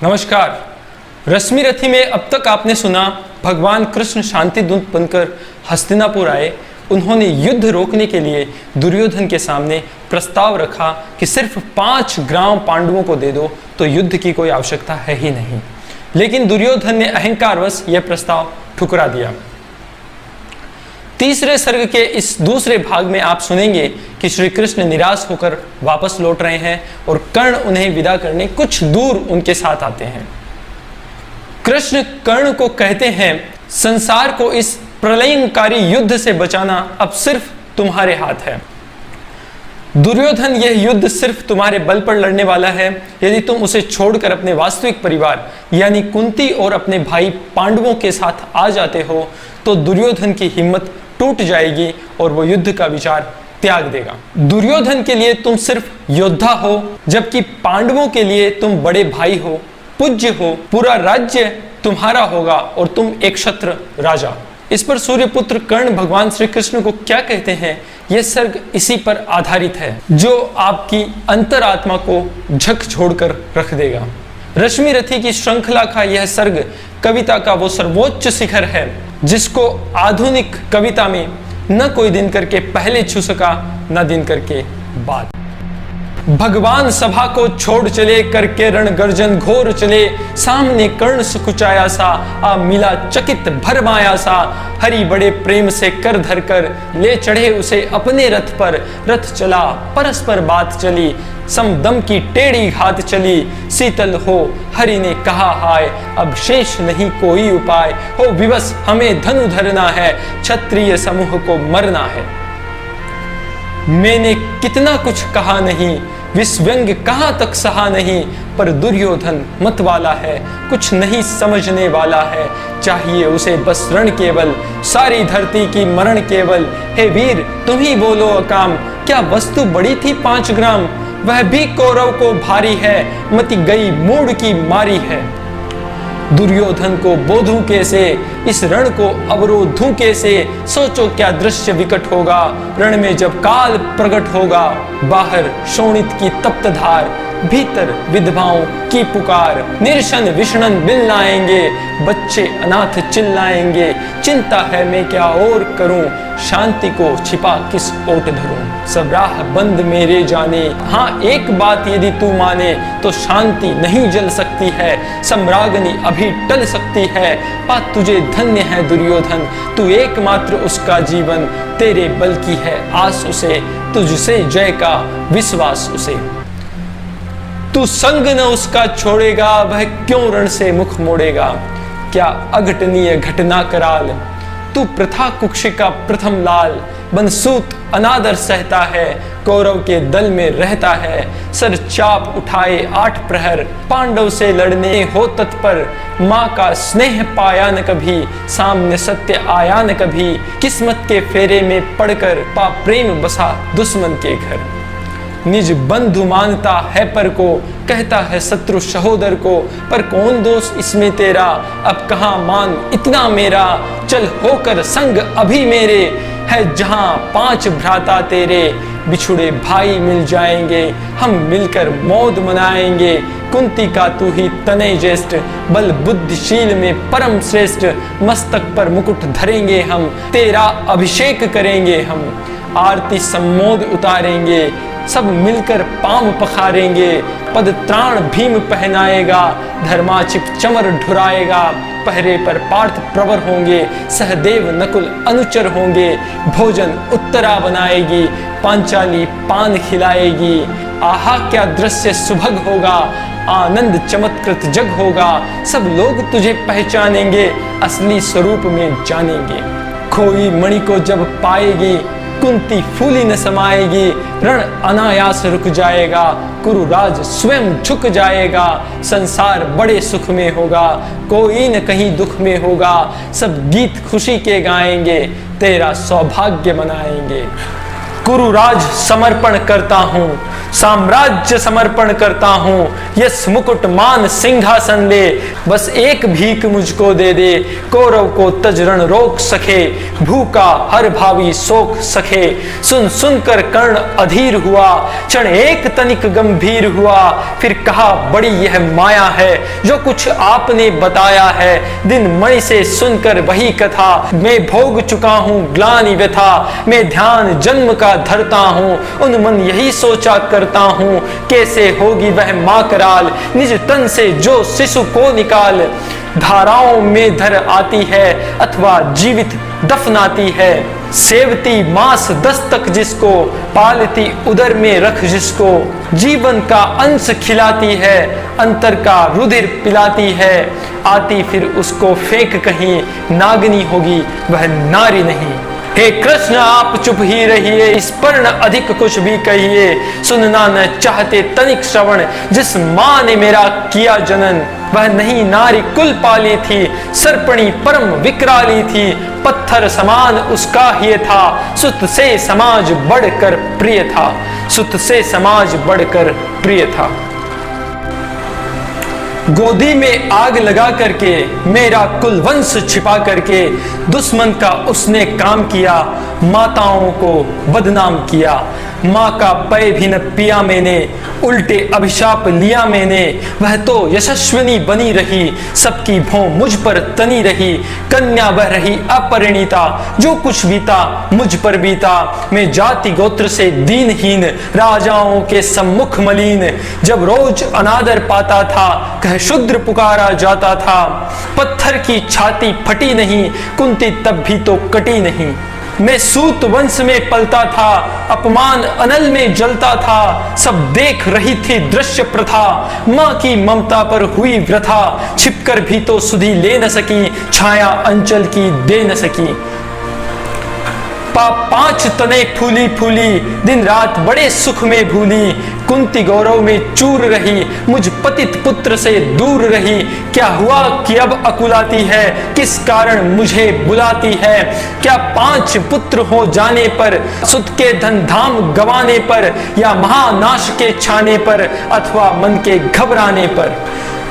नमस्कार। रश्मि रथी में अब तक आपने सुना भगवान कृष्ण शांति दूत बनकर हस्तिनापुर आए। उन्होंने युद्ध रोकने के लिए दुर्योधन के सामने प्रस्ताव रखा कि सिर्फ 5 ग्राम पांडवों को दे दो तो युद्ध की कोई आवश्यकता है ही नहीं। लेकिन दुर्योधन ने अहंकारवश यह प्रस्ताव ठुकरा दिया। तीसरे सर्ग के इस दूसरे भाग में आप सुनेंगे कि श्री कृष्ण निराश होकर वापस लौट रहे हैं और कर्ण उन्हें विदा करने कुछ दूर उनके साथ आते हैं। कृष्ण कर्ण को कहते हैं, संसार को इस प्रलयंकारी युद्ध से बचाना अब सिर्फ तुम्हारे हाथ है। दुर्योधन, यह युद्ध सिर्फ तुम्हारे बल पर लड़ने वाला है। यदि तुम उसे छोड़कर अपने वास्तविक परिवार यानी कुंती और अपने भाई पांडवों के साथ आ जाते हो तो दुर्योधन की हिम्मत टूट जाएगी और वो युद्ध का विचार त्याग देगा। दुर्योधन के लिए तुम सिर्फ योद्धा हो, जबकि पांडवों के लिए तुम बड़े भाई हो, पूज्य हो, पूरा राज्य तुम्हारा होगा और तुम एक क्षत्र राजा। इस पर सूर्यपुत्र कर्ण भगवान श्री कृष्ण को क्या कहते हैं, यह सर्ग इसी पर आधारित है, जो आपकी अंतरात्मा को झकझोरकर रख देगा। रश्मि रथी की श्रृंखला का यह सर्ग कविता का वो सर्वोच्च शिखर है जिसको आधुनिक कविता में न कोई दिनकर के पहले छू सका, न दिनकर के बाद। भगवान सभा को छोड़ चले, करके रण गर्जन घोर चले, सामने कर्ण सुकुचाया सा, आ मिला चकित भरमाया सा। हरि बड़े प्रेम से कर धर कर ले चढ़े उसे अपने रथ पर। रथ चला परस्पर बात चली, समदम की टेढ़ी घात चली। शीतल हो हरि ने कहा हाय, अब शेष नहीं कोई उपाय। हो विवश हमें धनु धरना है, क्षत्रिय समूह को मरना है। मैंने कितना कुछ कहा नहीं, विस्व्यंग कहां तक सहा नहीं। पर दुर्योधन मत वाला है, कुछ नहीं समझने वाला है। चाहिए उसे बस रण केवल, सारी धरती की मरण केवल। हे वीर तुम ही बोलो अकाम, क्या वस्तु बड़ी थी 5 ग्राम। वह भी कौरव को भारी है, मति गई मूड की मारी है। दुर्योधन को बोधूं कैसे, इस रण को अवरोधूं कैसे। सोचो क्या दृश्य विकट होगा, रण में जब काल प्रकट होगा। बाहर शोणित की तप्त धार, भीतर विधवाओं की पुकार। निर्शन विषणन बिलनाएंगे, बच्चे अनाथ चिल्लाएंगे। चिंता है मैं क्या और करूं, शांति को छिपा किस ओट धरूं। सब राह बंद मेरे जाने, हाँ एक बात यदि तू माने, तो शांति नहीं जल सकती है, सम्रागनी अभी टल सकती है। बात तुझे धन्य है दुर्योधन, तू एकमात्र उसका जीवन। तेरे बल की है आस उसे, तुझसे जय का विश्वास उसे। तू संग न उसका छोड़ेगा, वह क्यों रण से मुख मोड़ेगा। क्या अघटनीय घटना कराल, तू प्रथा कुक्षी का प्रथम लाल। बनसूत अनादर सहता है, कौरव के दल में रहता है। सर चाप उठाए 8 प्रहर, पांडव से लड़ने हो तत्पर। माँ का स्नेह पाया न कभी, सामने सत्य आया न कभी। किस्मत के फेरे में पड़कर पा प्रेम बसा दुश्मन के घर। निज बंधु मानता है पर को, कहता है शत्रु सहोदर को। पर कौन दोष इसमें तेरा, अब कहाँ मान इतना मेरा। चल होकर संग अभी मेरे, है जहाँ 5 भ्राता तेरे। बिछुड़े भाई मिल जाएंगे, हम मिलकर मौज मनाएंगे। कुंती का तू ही तनय ज्येष्ठ, बल बुद्धिशील में परम श्रेष्ठ। मस्तक पर मुकुट धरेंगे हम, तेरा अभिषेक करेंगे हम। आरती सम्मोद उतारेंगे, सब मिलकर पांव पखारेंगे। पद त्राण भीम पहनाएगा, धर्माचिप चमर ढुराएगा। पहरे पर पार्थ प्रवर होंगे, सहदेव नकुल अनुचर होंगे। भोजन उत्तरा बनाएगी, पांचाली पान खिलाएगी। आहा क्या दृश्य सुभग होगा, आनंद चमत्कृत जग होगा। सब लोग तुझे पहचानेंगे, असली स्वरूप में जानेंगे। खोई मणि को जब पाएगी, कुंती फूली न समाएगी। रण अनायास रुक जाएगा, कुरुराज स्वयं झुक जाएगा। संसार बड़े सुख में होगा, कोई न कहीं दुख में होगा। सब गीत खुशी के गाएंगे, तेरा सौभाग्य मनाएंगे। कुरुराज समर्पण करता हूँ, साम्राज्य समर्पण करता हूँ, यस मुकुट मान सिंहासन ले, बस एक भीख मुझको दे दे, कौरव को तजरण रोक सके, भूखा हर भावी सोख सके। सुन सुनकर कर्ण अधीर हुआ, क्षण एक तनिक गंभीर हुआ, फिर कहा बड़ी यह माया है जो कुछ आपने बताया है, दिन मणि से सुनकर वही कथा, मैं भोग चुका हूँ ग्लानि व्यथा, मैं ध्यान जन्म का धरता हूँ, उन मन यही सोचा करता हूँ, कैसे होगी वह माँ कराल, निज तन से जो शिशु को निकाल, धाराओं में धर आती है अथवा जीवित दफनाती है, सेवती मांस दस्तक जिसको, पालती उदर में रख जिसको, जीवन का अंश खिलाती है, अंतर का रुधिर पिलाती है, आती फिर उसको फेंक कहीं, नागनी होगी वह नारी नहीं। हे कृष्ण आप चुप ही रहिए, इस पर न अधिक कुछ भी कहिए, सुनना न चाहते तनिक श्रवण, जिस माँ ने मेरा किया जनन, वह नहीं नारी कुल पाली थी, सर्पणी परम विकराली थी, पत्थर समान उसका ही था, सुत से समाज बढ़कर प्रिय था, सुत से समाज बढ़कर प्रिय था। गोदी में आग लगा करके, मेरा कुल वंश छिपा करके, दुश्मन का उसने काम किया, माताओं को बदनाम किया, माँ का पै भी न पिया मैंने, उल्टे अभिशाप लिया मैंने, वह तो यशस्विनी बनी रही, सबकी भौं मुझ पर तनी रही, कन्या वह रही अपरिणीता, जो कुछ बीता मुझ पर बीता, मैं जाति गोत्र से दीनहीन, राजाओं के सम्मुख मलिन, जब रोज अनादर पाता था, कह शूद्र पुकारा जाता था, पत्थर की छाती फटी नहीं, कुंती तब भी तो कटी नहीं, मैं सूत वंश में पलता था, अपमान अनल में जलता था, सब देख रही थी दृश्य प्रथा, माँ की ममता पर हुई व्यथा, छिपकर भी तो सुधी ले न सकी, छाया अंचल की दे न सकी। पांच तने फूली फूली, दिन रात बड़े सुख में भूली, कुंती गौरव में चूर रही, मुझ पतित पुत्र से दूर रही, क्या हुआ कि अब अकुलाती है, किस कारण मुझे बुलाती है, क्या 5 पुत्र हो जाने पर, सुत के धन धाम गवाने पर, या महानाश के छाने पर, अथवा मन के घबराने पर,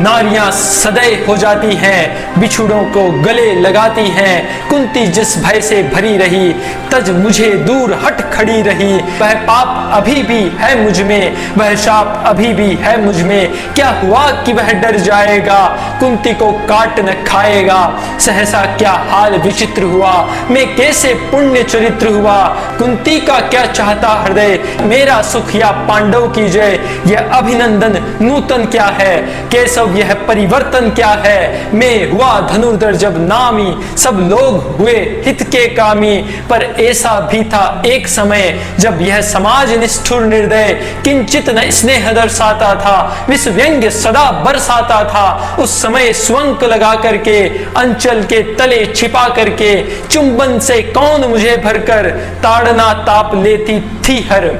नारियां सदैव हो जाती हैं, बिछुड़ों को गले लगाती हैं, कुंती जिस भय से भरी रही, तज मुझे दूर हट खड़ी रही, वह पाप अभी भी है मुझ में, वह शाप अभी भी है मुझ में, क्या हुआ कि वह डर जाएगा, कुंती को काट न खाएगा, सहसा क्या हाल विचित्र हुआ, मैं कैसे पुण्य चरित्र हुआ, कुंती का क्या चाहता हृदय, मेरा सुख या पांडव की जय, यह अभिनंदन नूतन क्या है, कैसे यह परिवर्तन क्या है, मैं हुआ धनुर्धर जब नामी, सब लोग हुए हित के कामी, पर ऐसा भी था एक समय, जब यह समाज निष्ठुर निर्दय, किंचित न स्नेह दर्शाता था, विष व्यंग्य सदा बरसाता था, उस समय स्वंक लगा करके, अंचल के तले छिपा करके, चुंबन से कौन मुझे भरकर, ताड़ना ताप लेती थी हर,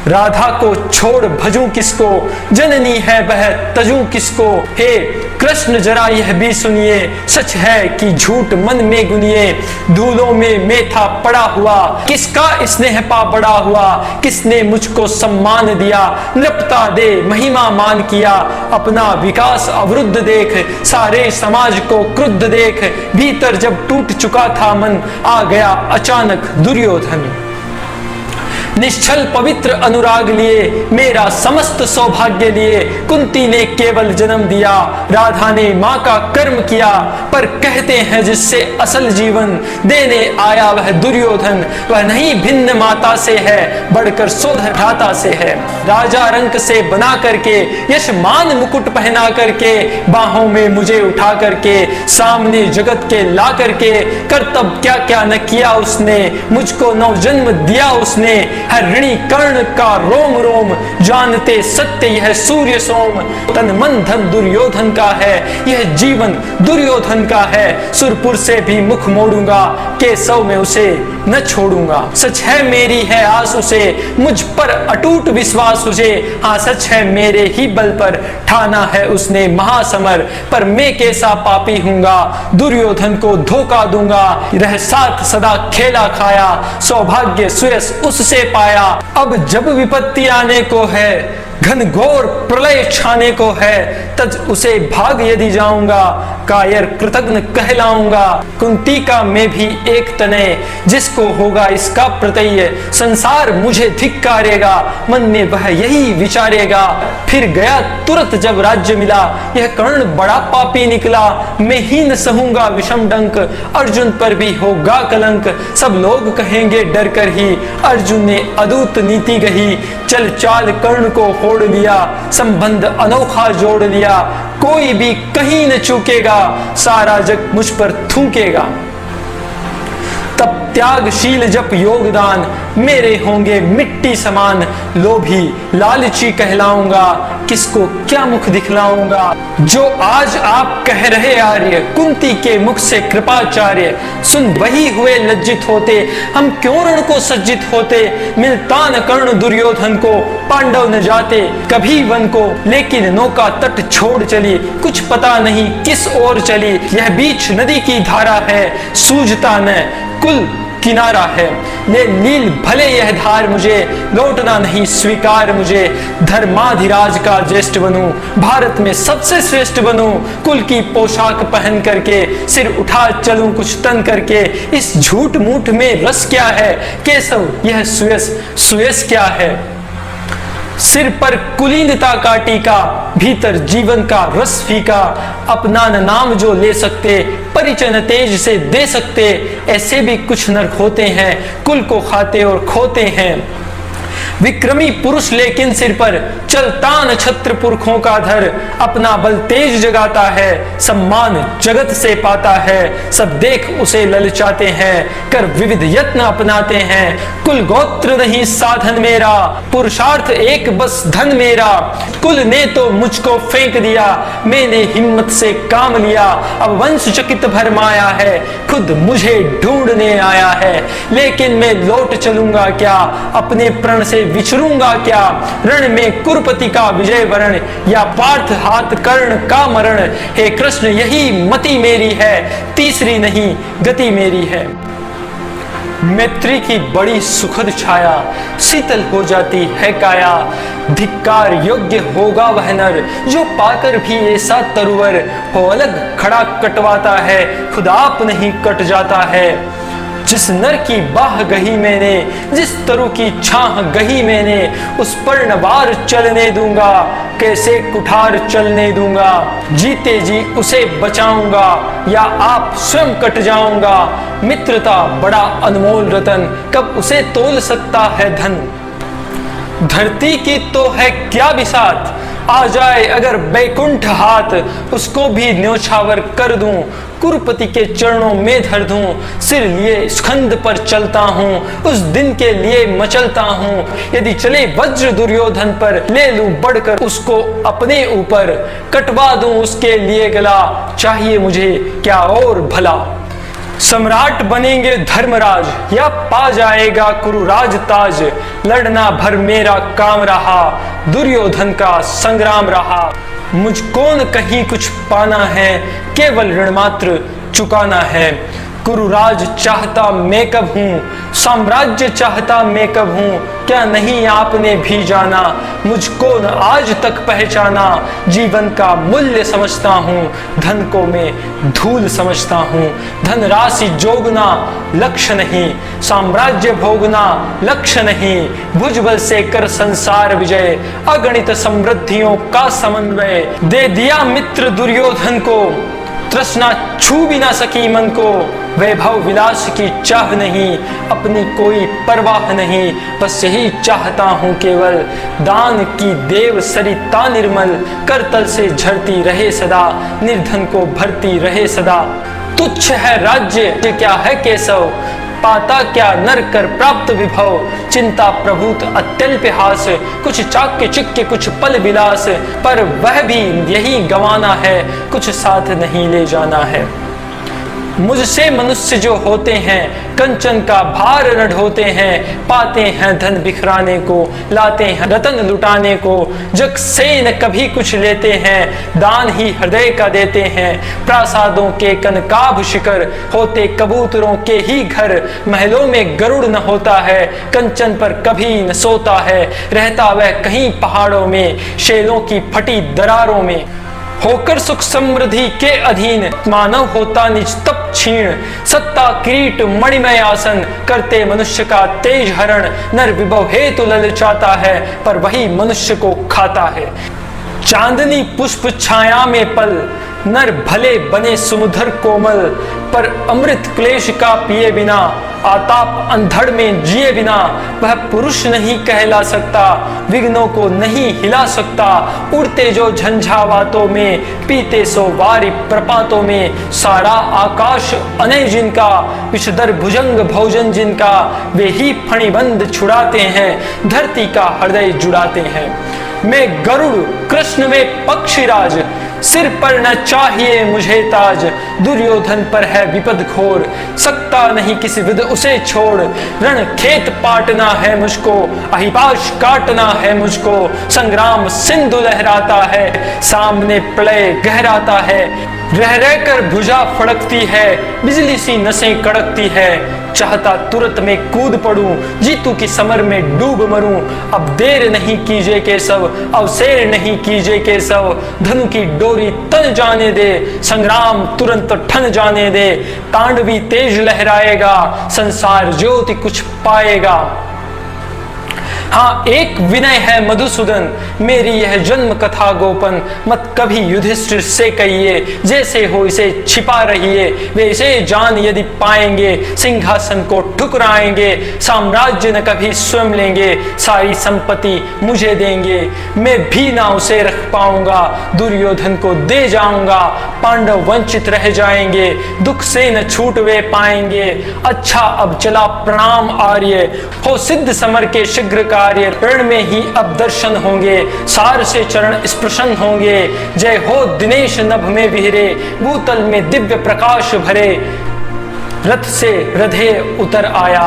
राधा को छोड़ भजूं किसको, जननी है वह तजूं किसको, हे कृष्ण जरा यह भी सुनिए, सच है कि झूठ मन में गुनिए, धूलों में मैं था पड़ा हुआ, किसका स्नेह पा बड़ा हुआ, किसने मुझको सम्मान दिया, नृपता दे महिमा मान किया, अपना विकास अवरुद्ध देख, सारे समाज को क्रुद्ध देख, भीतर जब टूट चुका था मन, आ गया अचानक दुर्योधन, निश्चल पवित्र अनुराग लिए, मेरा समस्त सौभाग्य लिए, कुंती ने केवल जन्म दिया, राधा ने माँ का कर्म किया, पर कहते हैं जिससे असल जीवन देने आया वह दुर्योधन, वह नहीं भिन्न माता से है, बढ़कर सोधर भ्राता से है, राजा रंक से बना करके, यशमान मुकुट पहना करके, बाहों में मुझे उठा करके, सामने जगत के ला करके, कर्तव्य क्या क्या न किया उसने, मुझको नव जन्म दिया उसने, हर ऋणी कर्ण का रोम रोम, जानते सत्य यह सूर्य सोम, तन मन धन दुर्योधन का है, यह जीवन दुर्योधन का है, सुरपुर से भी मुख मोड़ूंगा, केशव में उसे न छोड़ूंगा। सच है मेरी है आस उसे, मुझ पर अटूट विश्वास उसे। हाँ सच है मेरे ही बल पर ठाना है उसने महासमर। पर मैं कैसा पापी हूँगा, दुर्योधन को धोखा दूंगा। रह साथ सदा खेला खाया, सौभाग्य सुयस उससे पाया। अब जब विपत्ति आने को है, घनघोर प्रलय छाने को है, तज उसे भाग यदि जाऊंगा। कायर कृतज्ञ कहलाऊंगा। कुंती का मैं भी एक तने, जिसको होगा इसका प्रत्यय। संसार मुझे धिक्कारेगा, मन में वह यही विचारेगा। फिर गया तुरंत जब राज्य मिला, यह कर्ण बड़ा पापी निकला। मैं ही न सहूंगा विषम डंक, अर्जुन पर भी होगा कलंक। सब लोग कहेंगे डर कर ही, अर्जुन ने अद्भुत नीति गही। चल चाल कर्ण को फोड़ लिया, संबंध अनोखा जोड़ लिया। कोई भी कहीं न चूकेगा, सारा जग मुझ पर थूकेगा। तब त्यागशील जप योगदान, मेरे होंगे मिट्टी समान। लोभी लालची कहलाऊंगा, किसको क्या मुख दिखलाऊंगा। जो आज आप कह रहे आर्य, कुंती के मुख से कृपाचार्य। सुन वही हुए लज्जित होते, हम क्यों रण को सज्जित होते। मिलता न कर्ण दुर्योधन को, पांडव न जाते कभी वन को। लेकिन नौका तट छोड़ चली, कुछ पता नहीं किस ओर चली। यह बीच नदी की धारा है, सूझता न कुल किनारा है। ले लील भले यह धार मुझे, लौटना नहीं स्वीकार मुझे। धर्माधिराज का ज्येष्ठ बनूं, भारत में सबसे श्रेष्ठ बनूं। कुल की पोशाक पहन करके, सिर उठा चलूं कुछ तन करके। इस झूठ मूठ में रस क्या है, केशव यह सुयस सुयस क्या है। सिर पर कुलीनता का टीका, भीतर जीवन का रस फीका। अपना न नाम जो ले सकते, परिचय न तेज से दे सकते। ऐसे भी कुछ नर होते हैं, कुल को खाते और खोते हैं। विक्रमी पुरुष लेकिन सिर पर चलता न छत्र पुरखों का धर। अपना बल तेज जगाता है, सम्मान जगत से पाता है। सब देख उसे ललचाते हैं, कर विविध यत्न अपनाते हैं। कुल गोत्र नहीं साधन मेरा, पुरुषार्थ एक बस धन मेरा। कुल ने तो मुझको फेंक दिया, मैंने हिम्मत से काम लिया। अब वंश चकित भरमाया है, खुद मुझे ढूंढने आया है। लेकिन मैं लौट चलूंगा क्या, अपने प्रण से विचरूंगा क्या। रण में कुरुपति का विजय वरण, या पार्थ हाथ कर्ण का मरण। हे कृष्ण यही मति मेरी है, तीसरी नहीं गति मेरी है। मैत्री की बड़ी सुखद छाया, शीतल हो जाती है काया। धिक्कार योग्य होगा वह नर, जो पाकर भी ऐसा तरुवर हो। अलग खड़ा कटवाता है, खुद आप नहीं कट जाता है। जिस नर की बाह गही मैंने, जिस तरु की छाह गही मैंने। उस पर न वार चलने दूंगा, कैसे कुठार चलने दूंगा। जीते जी उसे बचाऊंगा, या आप स्वयं कट जाऊंगा। मित्रता बड़ा अनमोल रतन, कब उसे तोल सकता है धन। धरती की तो है क्या बिसात, आ जाए अगर बैकुंठ हाथ। उसको भी न्योछावर कर दूं, कुरुपति के चरणों में धर दूं। सिर लिए स्कंद पर चलता हूँ, उस दिन के लिए मचलता हूँ। यदि चले वज्र दुर्योधन पर, ले लूं बढ़कर उसको अपने ऊपर। कटवा दूं उसके लिए गला, चाहिए मुझे क्या और भला। सम्राट बनेंगे धर्मराज, या पा जाएगा कुरुराज ताज। लड़ना भर मेरा काम रहा, दुर्योधन का संग्राम रहा। मुझको न कहीं कुछ पाना है, केवल ऋण मात्र चुकाना है। कुरुराज चाहता मैं कब हूँ, साम्राज्य चाहता मैं कब हूँ। क्या नहीं आपने भी जाना, मुझको न आज तक पहचाना। जीवन का मूल्य समझता हूँ, धन को मैं धूल समझता हूँ। धन राशि जोगना लक्ष्य नहीं, साम्राज्य भोगना लक्ष्य नहीं। भुजबल से कर संसार विजय, अगणित समृद्धियों का समन्वय। दे दिया मित्र दुर्योधन को, तृष्णा छू भी ना सकी मन को। वैभव विलास की चाह नहीं, अपनी कोई परवाह नहीं। बस यही चाहता हूँ केवल, दान की देव सरिता निर्मल। करतल से झरती रहे सदा, निर्धन को भरती रहे सदा। तुच्छ है राज्य क्या है केशव, पाता क्या नर कर प्राप्त विभव। चिंता प्रभुत अत्यल्प हास, कुछ चाक्य चिक्य कुछ पल विलास। पर वह भी यही गंवाना है, कुछ साथ नहीं ले जाना है। मुझसे मनुष्य जो होते हैं कंचन का भार न ढोते हैं, पाते हैं धन बिखराने को, लाते हैं रतन लुटाने को, जग से न कभी कुछ लेते हैं, दान ही हृदय का देते हैं। प्रासादों के कनकाभ शिखर होते कबूतरों के ही घर, महलों में गरुड़ न होता है, कंचन पर कभी न सोता है, रहता वह कहीं पहाड़ों में, शेलों की फटी दरारों में। होकर सुख समृद्धि के अधीन मानव होता निज तप क्षीण, सत्ता किरीट मणिमय आसन करते मनुष्य का तेज हरण। नर विभव हेतु ललचाता है पर वही मनुष्य को खाता है। चांदनी पुष्प छाया में पल नर भले बने सुमुधर कोमल, पर अमृत क्लेश का पिए बिना, आताप अंधड़ में जिए बिना, वह पुरुष नहीं कहला सकता, विघ्नों को नहीं हिला सकता। उड़ते जो झंझावातों में, पीते सो वारि प्रपातों में, सारा आकाश अनय जिनका, विषधर भुजंग भोजन जिनका, वे ही फणिबंध छुड़ाते हैं, धरती का हृदय जुड़ाते हैं। मैं गरुड़ कृष्ण में पक्षीराज, सिर पर न चाहिए मुझे ताज, दुर्योधन पर है विपद घोर, सकता नहीं किसी विध उसे छोड़। रण खेत पाटना है मुझको, अहिपाश काटना है मुझको, संग्राम सिंधु लहराता है, सामने प्रलय गहराता है। रह रहकर भुजा फड़कती है, बिजली सी नसें कड़कती है, चाहता तुरंत में कूद पड़ूं, जीतू की समर में डूब मरूं। अब देर नहीं कीजिए केशव, अवसेर नहीं कीजिए केशव, धनु की डोरी तन जाने दे, संग्राम तुरंत ठन जाने दे। तांडवी तेज लहराएगा, संसार ज्योति कुछ पाएगा। हाँ एक विनय है मधुसूदन, मेरी यह जन्म कथा गोपन, मत कभी युधिष्ठिर से कहिए, जैसे हो इसे छिपा रहिए। वे इसे जान यदि पाएंगे, सिंहासन को ठुकराएंगे, साम्राज्य न कभी स्वयं लेंगे, सारी संपत्ति मुझे देंगे। मैं भी ना उसे रख पाऊंगा, दुर्योधन को दे जाऊंगा, पांडव वंचित रह जाएंगे, दुख से न छूट वे पाएंगे। अच्छा अब चला प्रणाम आर्य, हो सिद्ध समर के शीघ्र कार्य, रण में ही अब दर्शन होंगे, सार से चरण स्पर्शन होंगे। जय हो दिनेश नभ में विहरे, भूतल में दिव्य प्रकाश भरे। रथ से रधे उतर आया,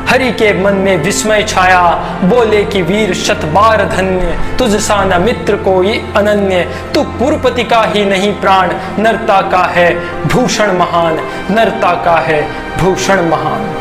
हरि के मन में विस्मय छाया, बोले कि वीर शत बार धन्य, तुझ सा न मित्र कोई अनन्य। तू कुरुपति का ही नहीं प्राण, नरता का है भूषण महान, नरता का है भूषण महान।